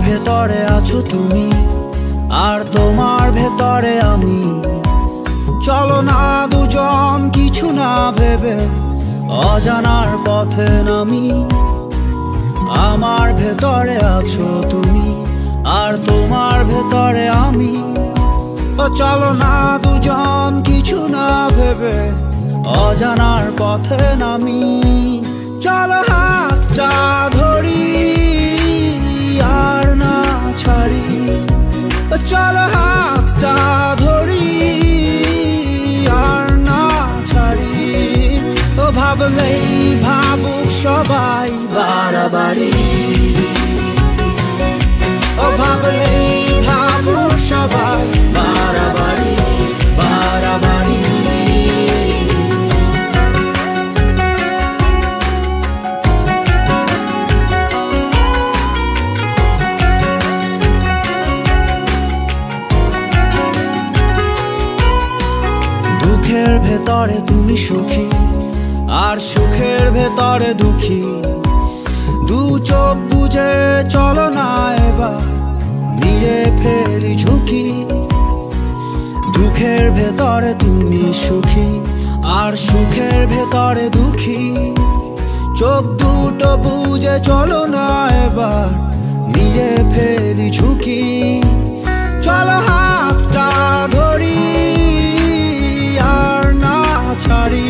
ভেতরে আছো তুমি, আর তোমার ভেতরে আমি। চলো না দুজন কিছু না ভেবে অজানার পথে নামি। আমার ভেতরে আছো তুমি, আর তোমার ভেতরে আমি। চলো না দুজন কিছু না ভেবে অজানার পথে নামি। চলো হাতটা ধরি আর না ছাড়ি, চলো হাতটা ধরি আর না ছাড়ি। ও ভাবলেই ভাবুক সবাই বাড়াবাড়ি, ও ভাবলেই ভাবুক সবাই বাড়াবাড়ি বাড়াবাড়ি। দুঃখের ভেতরে তুমি সুখী, আর সুখের ভেতরে দুঃখী। দু চোখ বুঝে চলো না এবার নিয়ে ফেলি ঝুঁকি। দুঃখের ভেতরে তুমি সুখী, আর সুখের ভেতরে দুঃখী। চোখ দুটো বুঝে চলো না এবার নিয়ে ফেলি ঝুঁকি। চলো হাতটা ধরি আর না ছাড়ি,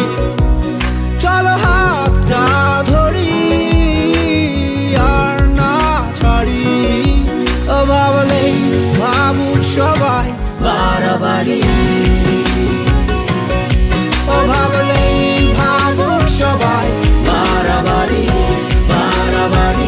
চলো হাতটা ধরি আর না ছাড়ি। ও ভাবলেই ভাবুক সবাই বাড়াবাড়ি, ও ভাবলেই ভাবুক সবাই বাড়াবাড়ি বাড়াবাড়ি।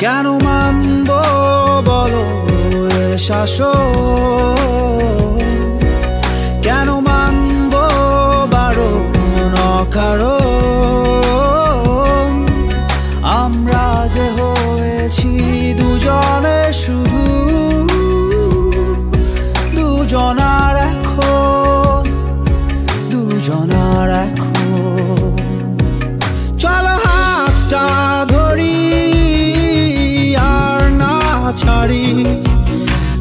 কেন মানব বলো এ শাসন, কেন মানব বারণ অকারণ। আমরা যে হয়েছি দুজনে শুধু, দুজনার এখন, দুজনার এখন। চলো হাতটা ধরি আর না ছাড়ি,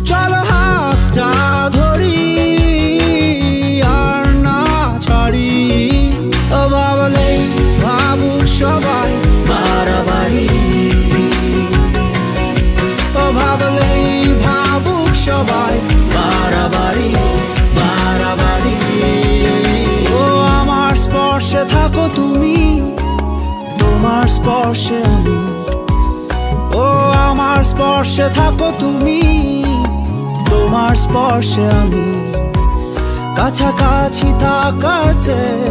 চলো হাতটা ধরি আর না ছাড়ি। ও ভাবলেই ভাবুক সবাই বাড়াবাড়ি, ও ভাবলেই ভাবুক সবাই বাড়াবাড়ি বাড়াবাড়ি। ও আমার স্পর্শে থাকো তুমি, তোমার স্পর্শে আমি। ও আমার স্পর্শে থাকো তুমি, তোমার স্পর্শে আমি। কাছাকাছি থাকার চেয়ে